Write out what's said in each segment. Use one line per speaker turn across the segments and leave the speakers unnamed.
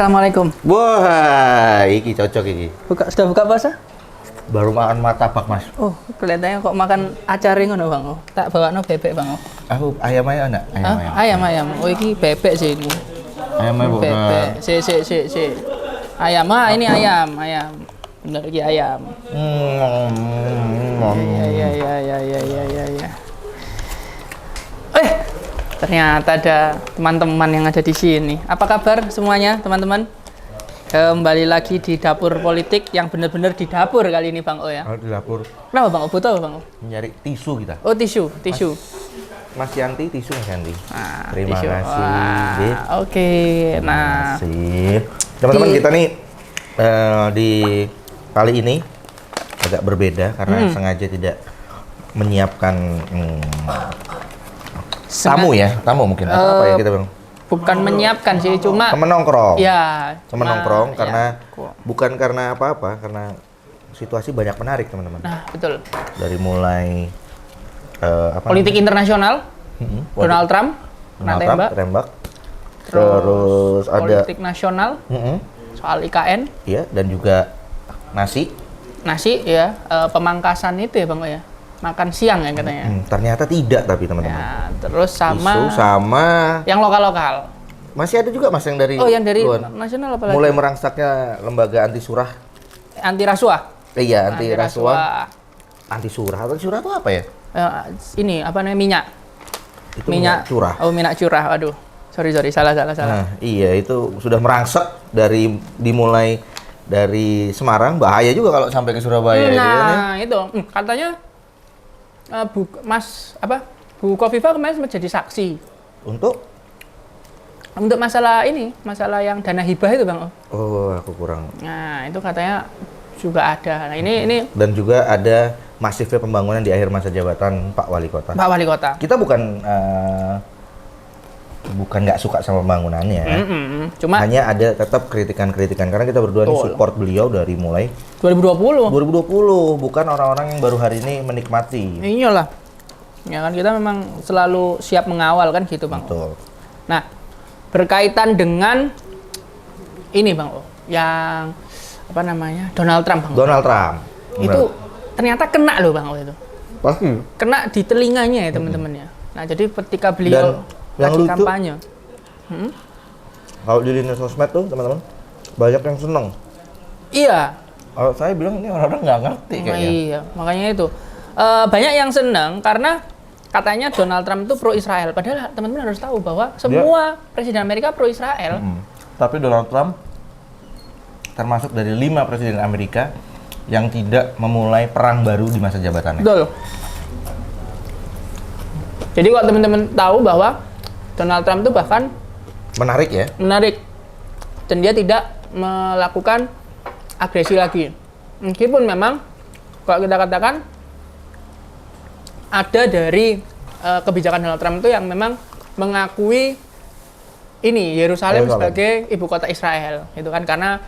Assalamualaikum.
Wah, iki cocok iki.
Sudah buka puasa?
Baru makan martabak, Mas.
Oh, kelihatannya kok makan acari ngono, Bang. Oh, tak bawano bebek, Bang.
Aku ayam enggak?
Ayam. Oh, iki bebek sih ini.
Ayam bukan.
Bebek. Si. Ayam. Ini ayam. Bener iki ayam. Ya. Ternyata ada teman-teman yang ada di sini. Apa kabar semuanya, teman-teman? Kembali lagi di dapur politik yang benar-benar di dapur kali ini, Bang O ya.
Oh, di dapur.
Kenapa, Bang O? Butuh, Bang O?
Nyari tisu kita.
Oh, tisu.
Mas Yanti, tisu Mas Yanti.
Nah,
Terima
tisu.
kasih.
Oke. Nah,
Terima kasih. Teman-teman, kita nih di kali ini agak berbeda karena sengaja tidak menyiapkan tamu mungkin apa ya kita Bang?
Bukan menyiapkan sih, cuma
temen nongkrong.
Ya,
Temen nongkrong karena
ya.
bukan karena apa-apa, karena situasi banyak menarik, teman-teman.
Nah, betul.
Dari mulai
Politik internasional, Donald Trump
tembak. Terus ada
politik nasional, soal IKN.
Iya, dan juga nasi
ya, pemangkasan itu ya, Bang ya. Makan siang ya katanya.
Ternyata tidak, tapi teman-teman.
Ya, terus sama
isu sama
yang lokal-lokal.
masih ada juga Mas yang dari
yang dari
luar.
nasional apa lagi?
Mulai merangsaknya lembaga anti surah.
Anti rasuah.
Iya, anti rasuah. Anti surah itu apa ya?
Ini apa namanya, minyak.
Itu minyak curah.
Oh, minyak curah. Aduh. Sorry, salah.
Nah, iya, itu sudah merangsek dimulai dari Semarang, bahaya juga kalau sampai ke Surabaya.
Nah, itu katanya Bu Kofifa kemarin menjadi saksi
untuk
masalah yang dana hibah itu, Bang.
Oh, aku kurang.
Nah, itu katanya juga ada. Nah, ini
dan juga ada masifnya pembangunan di akhir masa jabatan Pak Wali Kota. Kita bukan nggak suka sama pembangunannya.
Cuma
hanya ada tetap kritikan-kritikan karena kita berdua ini support beliau dari mulai
2020,
bukan orang-orang yang baru hari ini menikmati.
Iyalah. Ya kan, kita memang selalu siap mengawal kan gitu, Bang.
Betul.
Nah, berkaitan dengan ini, Bang, yang apa namanya? Donald Trump, Bang.
Donald Trump.
Itu ternyata kena loh, Bang, itu.
Pasti.
Kena di telinganya ya, teman-teman ya. Nah, jadi ketika beliau lagi kampanye.
Kalau di lini sosmed tuh, teman-teman, banyak yang seneng.
Iya.
Kalau saya bilang ini orang-orang nggak ngerti kayaknya.
Iya, makanya itu. Banyak yang seneng karena katanya Donald Trump itu pro Israel. Padahal teman-teman harus tahu bahwa semua presiden Amerika pro Israel.
Tapi Donald Trump termasuk dari 5 presiden Amerika yang tidak memulai perang baru di masa jabatannya.
Betul. Jadi kalau teman-teman tahu bahwa Donald Trump itu bahkan
menarik.
Dan dia tidak melakukan agresi lagi. Meskipun memang kalau kita katakan ada dari kebijakan Donald Trump itu yang memang mengakui ini Yerusalem sebagai ibu kota Israel, gitu kan, karena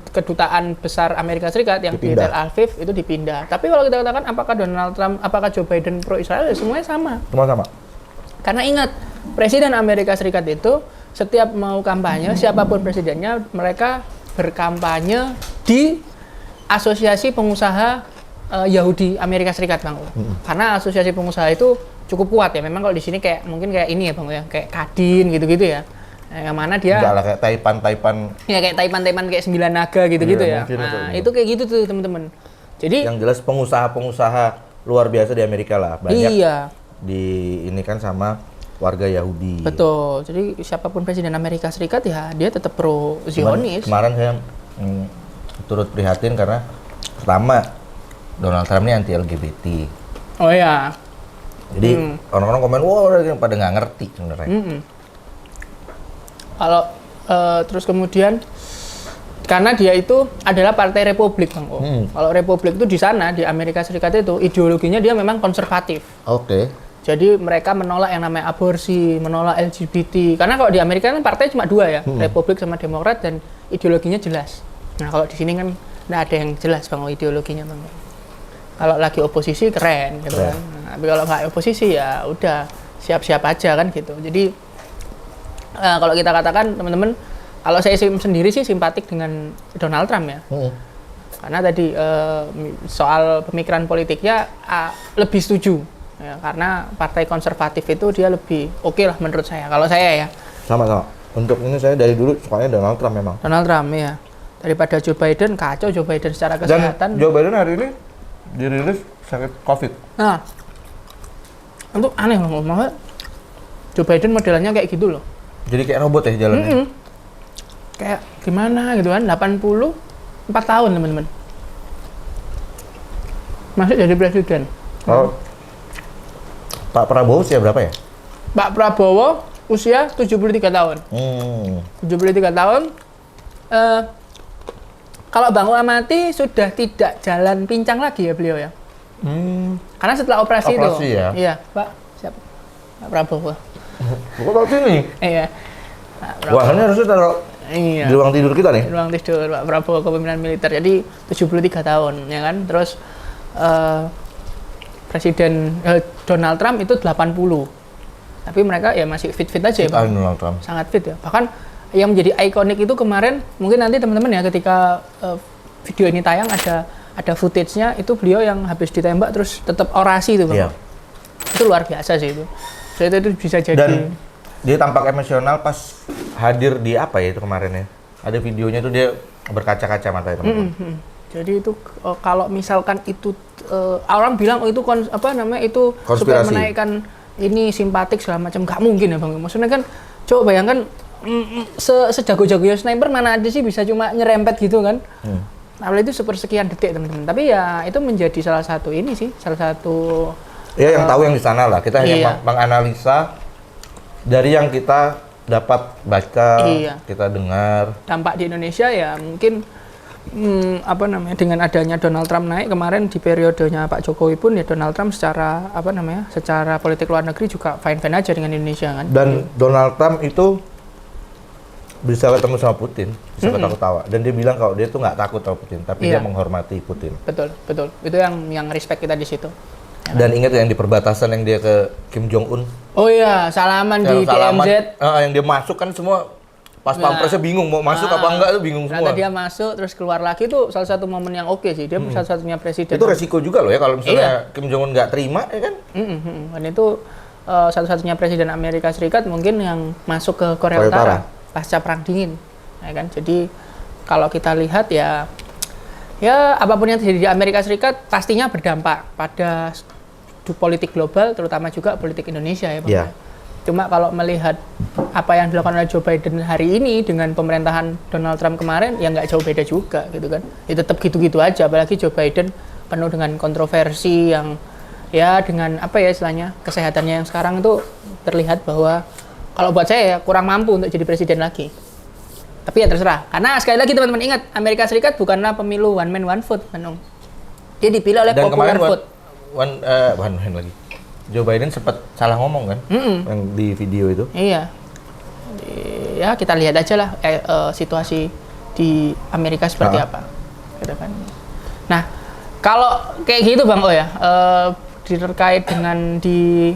kedutaan besar Amerika Serikat yang di Tel Aviv itu dipindah. Tapi kalau kita katakan apakah Joe Biden pro Israel, ya semuanya sama.
Sama.
Karena ingat, Presiden Amerika Serikat itu setiap mau kampanye, siapapun presidennya, mereka berkampanye di Asosiasi Pengusaha Yahudi Amerika Serikat, Bang. Karena asosiasi pengusaha itu cukup kuat ya. Memang kalau di sini mungkin kayak ini ya, Bang ya, kayak Kadin gitu-gitu ya. Yang mana dia
enggak lah kayak Taipan.
Ya kayak Taipan kayak 9 Naga gitu-gitu ya. Nah, itu kayak gitu tuh, teman-teman. Jadi
yang jelas pengusaha-pengusaha luar biasa di Amerika lah, banyak. Iya. Ini kan sama warga Yahudi.
Betul. Jadi siapapun presiden Amerika Serikat ya dia tetap pro Zionis.
Kemarin saya turut prihatin karena pertama Donald Trump ini anti LGBT.
Oh ya.
Jadi orang-orang komen, wah pada nggak ngerti sebenarnya.
Kalau terus kemudian karena dia itu adalah partai Republik, Bang. Kalau Republik itu di sana di Amerika Serikat itu ideologinya dia memang konservatif.
Oke.
Jadi mereka menolak yang namanya aborsi, menolak LGBT. Karena kalau di Amerika kan partai cuma 2 ya, Republik sama Demokrat, dan ideologinya jelas. Nah kalau di sini kan nggak ada yang jelas, Bang, ideologinya, Bang. Kalau lagi oposisi keren gitu kan. Nah, tapi kalau nggak oposisi ya udah siap-siap aja kan gitu. Jadi kalau kita katakan teman-teman kalau saya sendiri sih simpatik dengan Donald Trump ya. Karena tadi soal pemikiran politiknya lebih setuju. Ya, karena partai konservatif itu dia lebih oke lah menurut saya. Kalau saya ya.
Sama-sama. Untuk ini saya dari dulu sukanya Donald Trump memang.
Donald Trump ya. Daripada Joe Biden, kacau Joe Biden secara kesehatan.
Dan Joe Biden hari ini dirilis sakit COVID.
Nah, itu aneh loh. Maksudnya Joe Biden modelannya kayak gitu loh.
Jadi kayak robot ya jalannya?
Kayak gimana gitu kan, 84 tahun teman-teman. Masih jadi presiden.
Oh. Pak Prabowo usia berapa ya?
Pak Prabowo usia 73 tahun. 73 tahun. Kalau Bang U amati sudah tidak jalan pincang lagi ya beliau ya. Karena setelah operasi itu.
Ya?
Iya, Pak. Siapa? Pak Prabowo.
Kok tahu sini?
Iya.
Wah, ini harusnya taruh
iya.
di ruang tidur kita nih.
Di ruang tidur Pak Prabowo kepemimpinan militer. Jadi 73 tahun ya kan. Terus Presiden Donald Trump itu 80. Tapi mereka ya masih fit-fit aja ya, Pak.
Donald Trump.
Sangat fit ya. Bahkan yang menjadi ikonik itu kemarin, mungkin nanti teman-teman ya ketika video ini tayang ada footage-nya itu beliau yang habis ditembak terus tetap orasi itu, Bang.
Iya.
Itu luar biasa sih itu. So, itu bisa jadi.
Dan dia tampak emosional pas hadir di apa ya itu kemarin ya. Ada videonya tuh dia berkaca-kaca matanya teman-teman.
Jadi itu kalau misalkan itu orang bilang itu itu
konspirasi.
supaya menaikkan ini simpatik segala macam, nggak mungkin ya Bang. Maksudnya kan coba bayangkan sejago-jagonya sniper mana ada sih bisa cuma nyerempet gitu kan. Apalagi itu sepersekian detik teman-teman. Tapi ya itu menjadi salah satu
ya yang tahu yang di sana lah. Kita hanya
iya.
menganalisa dari yang kita dapat baca, kita dengar.
Dampak di Indonesia ya mungkin dengan adanya Donald Trump naik kemarin di periodenya Pak Jokowi pun ya Donald Trump secara politik luar negeri juga fine-fine aja dengan Indonesia kan.
Dan Donald Trump itu bisa ketemu sama Putin, bisa ketawa-tawa. Dan dia bilang kalau dia tuh nggak takut sama Putin, tapi dia menghormati Putin.
Betul. Itu yang respect kita di situ. Ya,
dan ingat yang di perbatasan yang dia ke Kim Jong Un.
Oh iya, salaman di DMZ.
Yang dia masuk kan semua pas pampresnya bingung mau masuk apa enggak tuh bingung semua.
Dia masuk terus keluar lagi tuh salah satu momen yang oke sih. Dia satu-satunya presiden.
Itu resiko juga loh ya kalau misalnya Kim Jong Un nggak terima ya kan.
Dan itu satu-satunya presiden Amerika Serikat mungkin yang masuk ke Korea Utara pasca perang dingin, ya kan. Jadi kalau kita lihat ya apapun yang terjadi di Amerika Serikat pastinya berdampak pada politik global, terutama juga politik Indonesia ya Pak.
Yeah.
Cuma kalau melihat apa yang dilakukan oleh Joe Biden hari ini dengan pemerintahan Donald Trump kemarin, ya nggak jauh beda juga gitu kan. Ya tetap gitu-gitu aja, apalagi Joe Biden penuh dengan kontroversi yang ya dengan istilahnya kesehatannya yang sekarang itu terlihat bahwa kalau buat saya ya kurang mampu untuk jadi presiden lagi. Tapi ya terserah. Karena sekali lagi teman-teman ingat, Amerika Serikat bukanlah pemilu one man one vote, Manung. Dia dipilih oleh popular vote.
One man lagi. Joe Biden sempat salah ngomong kan, yang di video itu.
Iya. Ya kita lihat aja lah situasi di Amerika seperti apa, gitu kan. Nah, kalau kayak gitu Bang O ya, terkait dengan di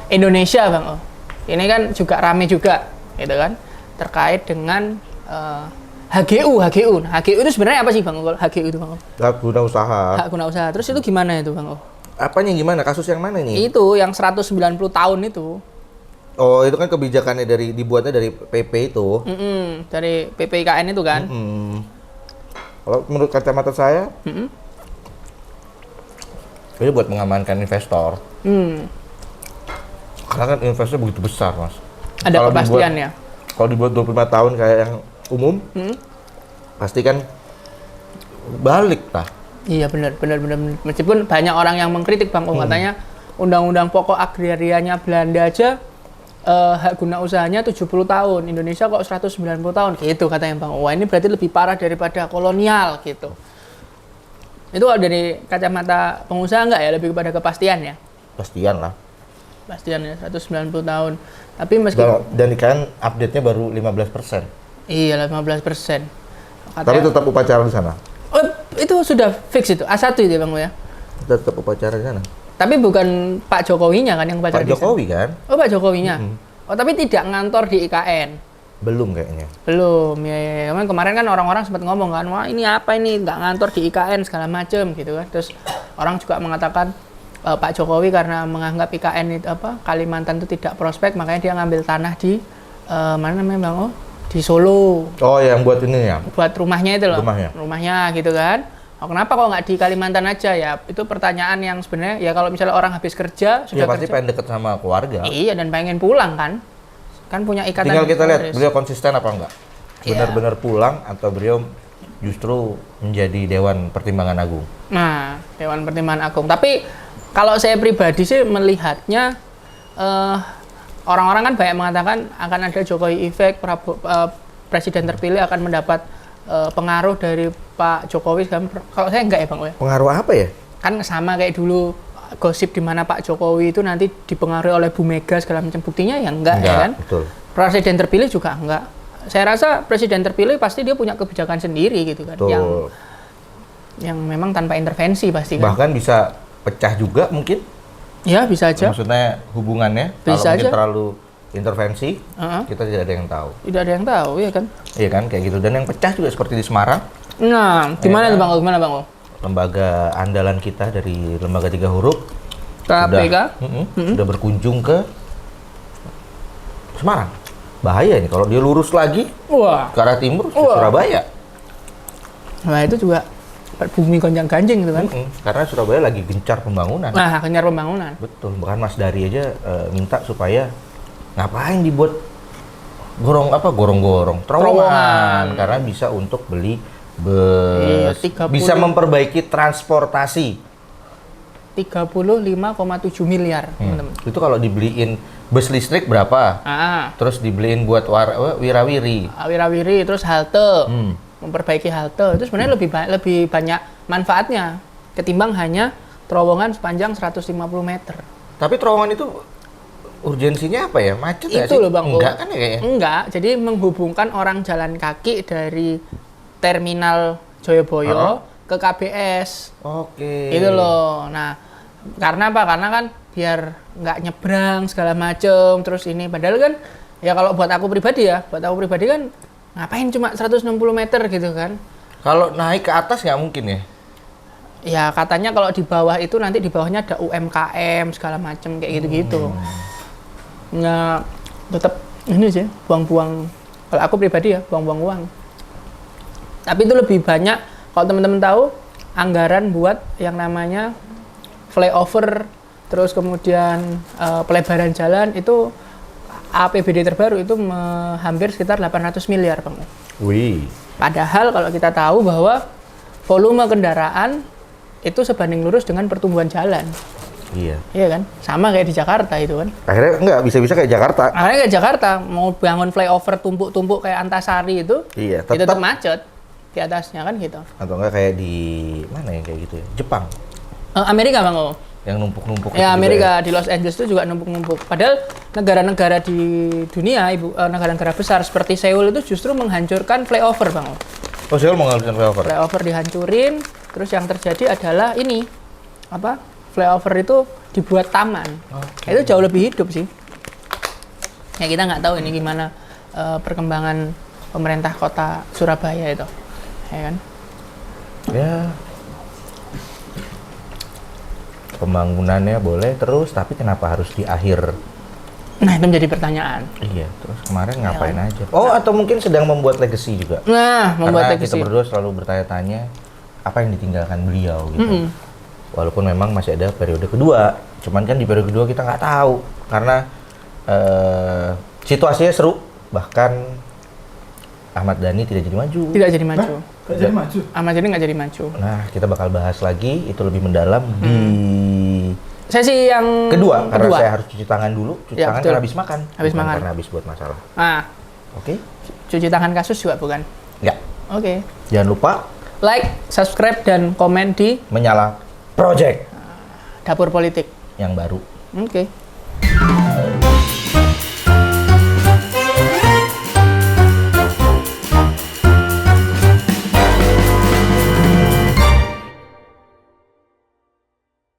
Indonesia Bang O, ini kan juga rame juga, gitu kan, terkait dengan HGU. Nah, HGU itu sebenarnya apa sih Bang O? HGU itu Bang O?
Hak guna usaha.
Hak guna usaha. Terus itu gimana itu Bang O?
Apanya gimana? Kasus yang mana nih?
Itu yang 190 tahun itu.
Oh, itu kan kebijakannya dibuatnya dari PP itu.
Dari PPIKN itu kan.
Kalau menurut kacamata saya, ini buat mengamankan investor. Karena kan investasinya begitu besar, Mas.
Ada kepastian ya?
Kalau dibuat 25 tahun kayak yang umum, pasti kan balik lah.
Iya benar. Meskipun banyak orang yang mengkritik Bang O, katanya undang-undang pokok agrarianya Belanda aja hak guna usahanya 70 tahun, Indonesia kok 190 tahun, gitu katanya Bang O. Wah, ini berarti lebih parah daripada kolonial gitu. Itu kalau dari kacamata pengusaha nggak ya, lebih kepada kepastian ya?
Pastian lah.
Pastian ya, 190 tahun. Tapi meskipun
dan kan update-nya baru 15%.
Iya, 15%.
Tapi tetap upacara di sana.
Oh, itu sudah fix itu. A1 itu ya Bang O ya?
Tetap upacara di sana.
Tapi bukan Pak Jokowinya kan yang upacara
Pak Jokowi kan?
Oh, Pak Jokowinya. Oh, tapi tidak ngantor di IKN.
Belum kayaknya.
Belum, ya. Kemarin kan orang-orang sempat ngomong kan, wah ini apa ini, nggak ngantor di IKN segala macem gitu kan. Terus orang juga mengatakan Pak Jokowi karena menganggap IKN itu Kalimantan itu tidak prospek, makanya dia ngambil tanah di mana namanya Bang? Di Solo.
Oh, yang buat ini ya?
Buat rumahnya itu loh.
Rumahnya
Gitu kan. Kenapa kok nggak di Kalimantan aja ya? Itu pertanyaan yang sebenarnya ya kalau misalnya orang habis kerja sudah
pasti
kerja,
pengen deket sama keluarga.
Iya, dan pengen pulang kan punya ikatan.
Tinggal kita lihat
historis.
beliau konsisten apa enggak.
Iya.
Benar-benar pulang atau beliau justru menjadi Dewan Pertimbangan Agung.
Nah, Dewan Pertimbangan Agung. Tapi kalau saya pribadi sih melihatnya orang-orang kan banyak mengatakan akan ada Jokowi effect, presiden terpilih akan mendapat pengaruh dari Pak Jokowi. Kalau saya enggak ya Bang.
Pengaruh apa ya?
Kan sama kayak dulu gosip di mana Pak Jokowi itu nanti dipengaruhi oleh Bu Mega segala macam, buktinya ya enggak ya kan?
Betul.
Presiden terpilih juga enggak. Saya rasa presiden terpilih pasti dia punya kebijakan sendiri gitu kan,
Betul.
yang memang tanpa intervensi pasti kan.
Bahkan bisa pecah juga mungkin.
Ya bisa aja.
Maksudnya hubungannya
Bisa
kalau mungkin
aja.
terlalu intervensi, kita tidak ada yang tahu.
Tidak ada yang tahu ya kan.
Iya kan kayak gitu, dan yang pecah juga seperti di Semarang.
Nah, gimana tuh Bang? Gimana Bang?
Lembaga andalan kita dari lembaga 3 huruf
KPK
sudah berkunjung ke Semarang. Bahaya nih kalau dia lurus lagi
Wah.
ke arah timur ke
Wah.
Surabaya.
Nah, itu juga bumi gonjang-ganjing gitu kan.
Karena Surabaya lagi gencar pembangunan.
Nah, kenyar pembangunan.
Betul, bahkan Mas Dari aja minta supaya ngapain dibuat gorong-gorong terowongan karena bisa untuk beli bus,
Iya, 30.
bisa memperbaiki transportasi.
35,7 miliar, teman-teman.
Itu kalau dibeliin bus listrik berapa? Terus dibeliin buat wirawiri.
Wirawiri, terus halte, memperbaiki halte, itu sebenarnya lebih banyak manfaatnya ketimbang hanya terowongan sepanjang 150 meter.
Tapi terowongan itu urgensinya apa ya? Macet nggak sih?
Itu loh Bang.
Enggak kan ya kayaknya?
Enggak, jadi menghubungkan orang jalan kaki dari terminal Joyoboyo ke KBS.
Oke.
Itu loh. Nah, karena apa? Karena kan biar nggak nyebrang segala macem, terus ini padahal kan ya kalau buat aku pribadi kan ngapain cuma 160 meter gitu kan.
Kalau naik ke atas nggak mungkin ya?
Ya katanya kalau di bawah itu nanti di bawahnya ada UMKM segala macem kayak gitu-gitu. Nah, tetap ini sih buang-buang, kalau aku pribadi ya buang-buang uang. Tapi itu lebih banyak kalau teman-teman tahu anggaran buat yang namanya flyover, terus kemudian pelebaran jalan itu APBD terbaru itu hampir sekitar 800 miliar Bang.
Wih.
Padahal kalau kita tahu bahwa volume kendaraan itu sebanding lurus dengan pertumbuhan jalan.
Iya.
Iya kan? Sama kayak di Jakarta itu kan.
Akhirnya nggak bisa-bisa kayak Jakarta.
Akhirnya kayak Jakarta mau bangun flyover tumpuk-tumpuk kayak Antasari itu,
Iya,
itu tetap macet di atasnya kan gitu.
Atau enggak kayak di mana ya kayak gitu ya? Jepang.
Amerika Bang.
Yang numpuk-numpuk.
Ya
itu
Amerika
juga
di Los Angeles itu juga numpuk-numpuk. Padahal negara-negara di dunia, negara-negara besar seperti Seoul itu justru menghancurkan flyover Bang.
Oh, Seoul mau ngalamin flyover.
Flyover dihancurin, terus yang terjadi adalah ini flyover itu dibuat taman. Itu jauh lebih hidup sih. Ya kita nggak tahu ini gimana perkembangan pemerintah kota Surabaya itu, ya kan?
Ya. Pembangunannya boleh terus, tapi kenapa harus di akhir?
Nah itu menjadi pertanyaan.
Iya, terus kemarin ngapain aja? Oh, atau mungkin sedang membuat legacy juga.
Nah, membuat
Karena
legacy.
kita berdua selalu bertanya-tanya apa yang ditinggalkan beliau gitu. Walaupun memang masih ada periode kedua, cuman kan di periode kedua kita nggak tahu karena situasinya seru, bahkan Ahmad Dhani tidak jadi maju.
Tidak jadi maju.
Nggak jadi maju.
Ahmad Dhani nggak jadi maju.
Nah, kita bakal bahas lagi itu lebih mendalam di
Sesi yang
kedua, karena saya harus cuci tangan dulu. Cuci
Ya,
tangan
betul.
karena habis makan.
Habis
bukan
makan.
karena habis buat masalah.
Nah,
Oke?
cuci tangan kasus juga bukan.
Ya.
Oke.
Jangan lupa
Like, subscribe, dan komen di
menyala project
Dapur Politik.
yang baru.
Oke.